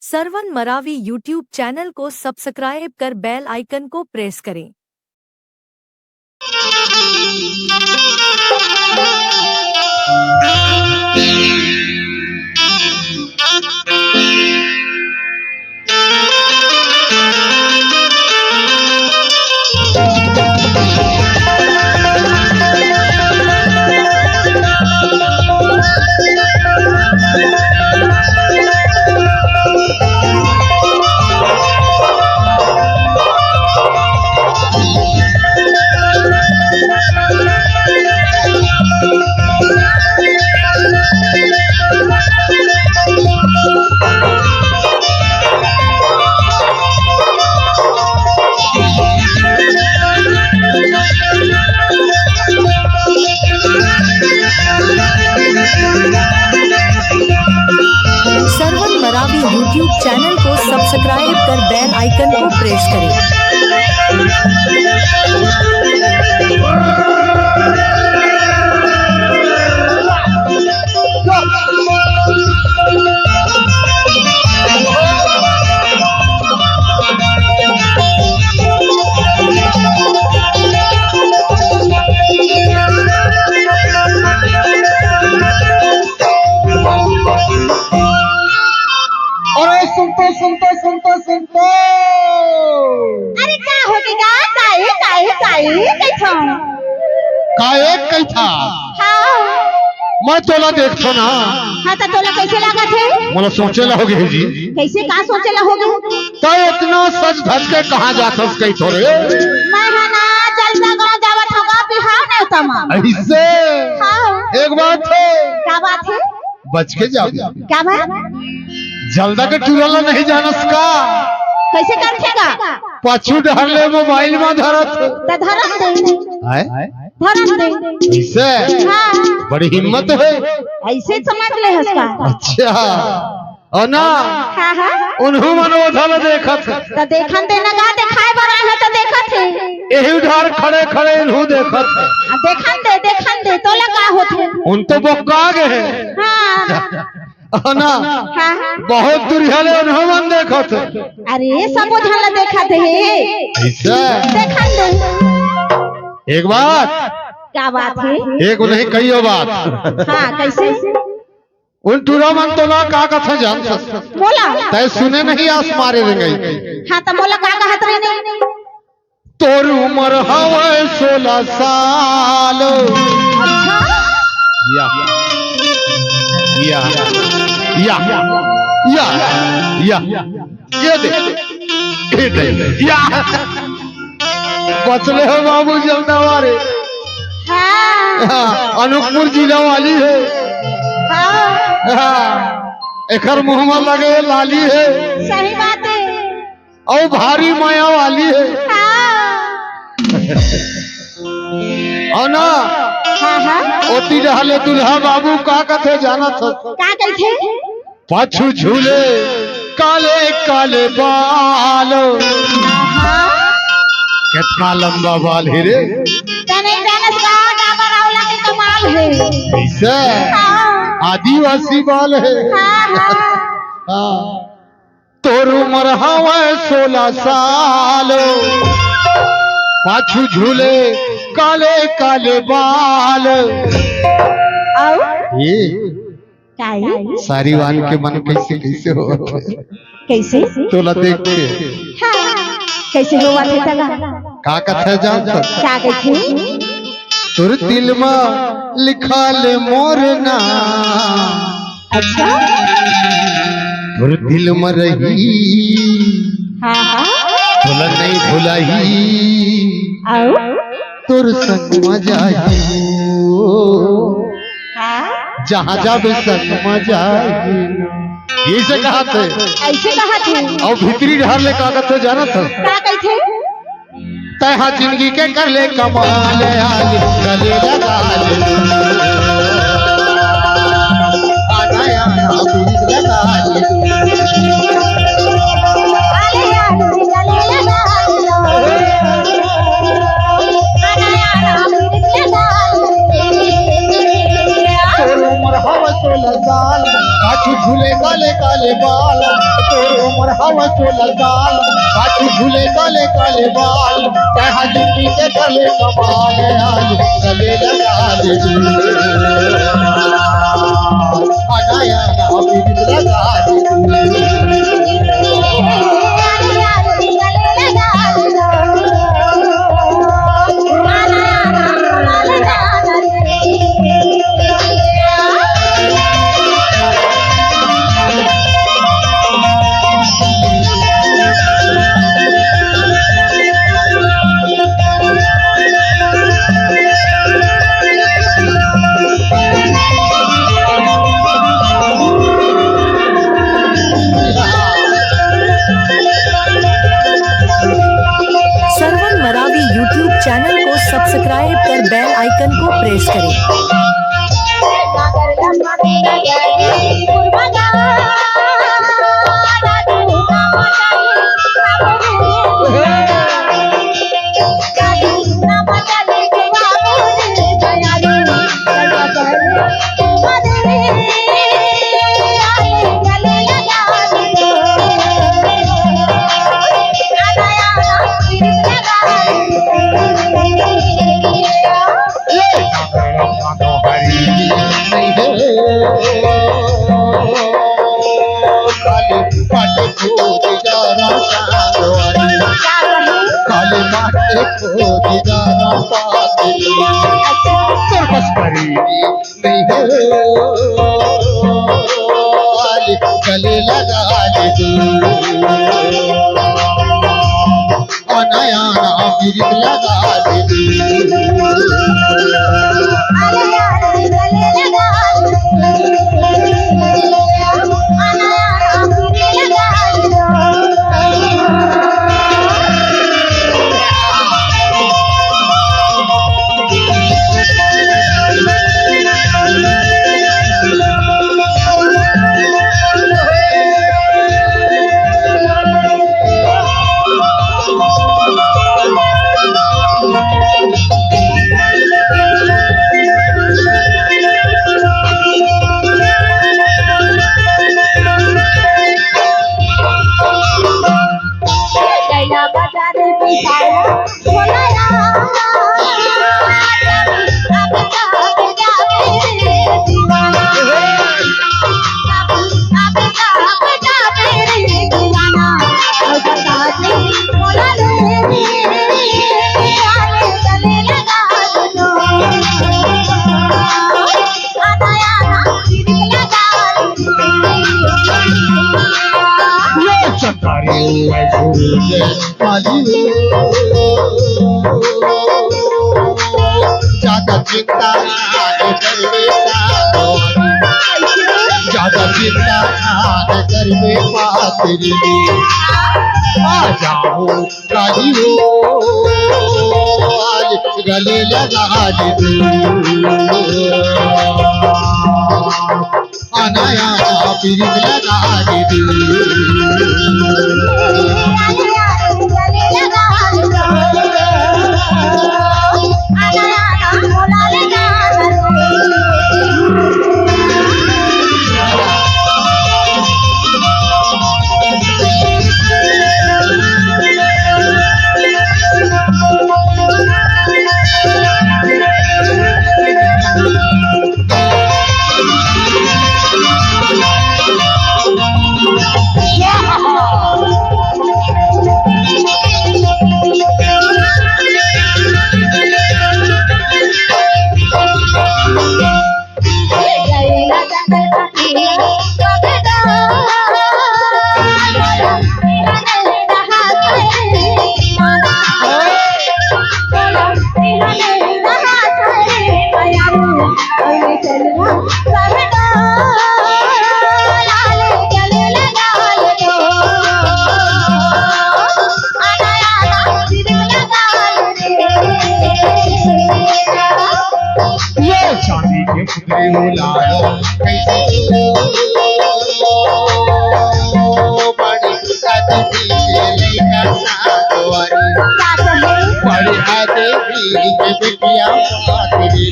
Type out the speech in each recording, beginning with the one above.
Sarwan Maravi YouTube channel को subscribe कर bell icon को प्रेस करें। सरवन मरावी यूट्यूब चैनल को सब्सक्राइब कर बेल आइकन को प्रेस करें। सुनतो अरे का हो गया काहे कैथा हाँ मैं तोला देखतो ना। हाँ तो तोला कैसे लगा थे? मला सोचेला हो गई जी कैसे का सोचेला होगे? तो इतना सच धज के कहां जातस कई थोड़े मैं है ना जलसा गांव जावत होगा बिहार नहीं तमा ऐसे हाँ एक बात है क्या बात है? बच के जाओ क्या बात? जल्दा के चुराला नहीं जानस का कैसे करखेगा? पाछू डहले मोबाइल में धरत तो धरम दे है धरम दे ऐसे हाँ बड़ी हिम्मत है। ऐसे समझ ले हसका अच्छा अना हाँ हाँ उन्हों मनोधल देखत तो देखन दे ना गा दिखाए बना है तो देखत है यही उधार खड़े खड़े इन्हों देखत देखन दे तो लगा होते उन तो बक्का गए हाँ अना हाँ हाँ बहुत दुर्हले उन्हों मन देखत अरे सब उधर देखत है ऐसे देखन दे एक बात क्या बात है? एक नहीं कई बात हाँ कैसे? उन टूरा मन तो ना का कथा जान सक बोला तय सुने नहीं आस मारे गई हाँ तो बोला का कहत रहे तोर उम्र हवे 16 साल अच्छा या या या या या ये दे या बचले हो बाबू जमदावारे हाँ अनूपपुर जिला वाली है हाँ एकर मुंह में लगे लाली है सही बात है और भारी माया वाली है हाँ ना हाँ हाँ ओती रहले दुल्हा बाबू का कथे जाना था क्या कहते? पाछू झूले काले काले बाल हाँ कितना लंबा बाल है रे तने जानस का डाबर औला के कमाल है ऐसे हाँ आदिवासी बाल है हाँ तोर उम्र हवे 16 साल पाछू झूले काले काले बाल और ये क्या है? सारी वान के मन कैसे कैसे हो कैसे? तोला देख के हाँ कैसे हुआ थे तगा? का कथा जान क्या कहते? तोर दिल में लिखा ले मोर नाम अच्छा तोर दिल में रही हाँ हाँ तोला नहीं भुलाई और तोर संग मजाई हाँ जहाँ जाबे संग मजाई ये से कहा थे ऐसे कहा थे और भीतरी ढाल ले कागज से जाना था क्या कहते? तहा जिंदगी के कर ले कमाल आले गले लगा ले आना आना बीज लगा ले आले आले गले लगा लो आना आना बीज लगा लो तोर उम्र हवा 16 साल पाछू झूले काले काले बाल उम्र हवा सोलह साल बाकी झूले काले काले बाल कहा जिंदगी के गले कमाल आज गले लगा दे अनाया ना पीरित लगा सरवन मरावी यूट्यूब चैनल को सब्सक्राइब कर बेल आइकन को प्रेस करें। काले माटे को दीदारा पाती बस करीबी नहीं हो गले लगा दे अनाया ना पीरित लगा दे ज्यादा चिंता ज्यादा चिंता कर में पात्री आ जाओ राजी हो आज गले लगा दे अनाया पीरित लगा दे चांदी के पुतले हो लाल कैसे बड़ी आदमी लइका सावरी बड़ी आदमी के बेटिया पातरी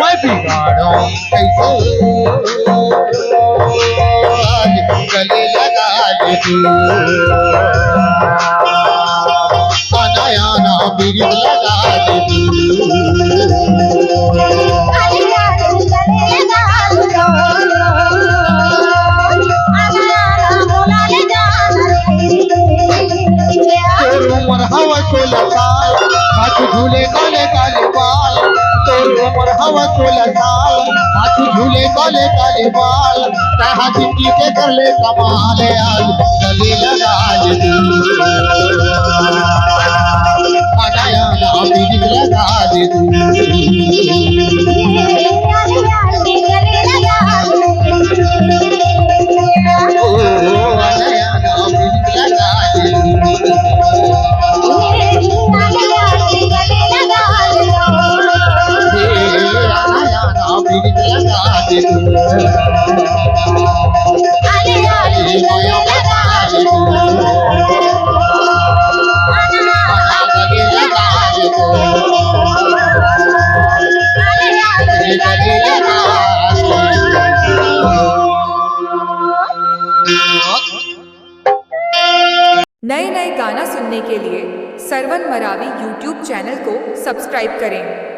मैं बिगाड़ो कैसे आज गले लगा दे तू नया ना बिरिज लगा दे तू अरे यार गले लगा लो आना बोला ले जाना तोर उमर हवा 16 साल हाथ झूले काले काले बाल तोर उमर हवा 16 साल हाथ झूले काले काले बाल कहा जिंदगी के कर ले कमाल आज गले लगा दे तू नया ना बिरिज लगा दे तू अरे यार गले लगा लो ओ नया ना बिरिज लगा दे तू अरे यार गले लगा लो नया ना बिरिज लगा दे तू अरे यार गले लगा लो नए नए गाना सुनने के लिए सरवन मरावी यूट्यूब चैनल को सब्सक्राइब करें।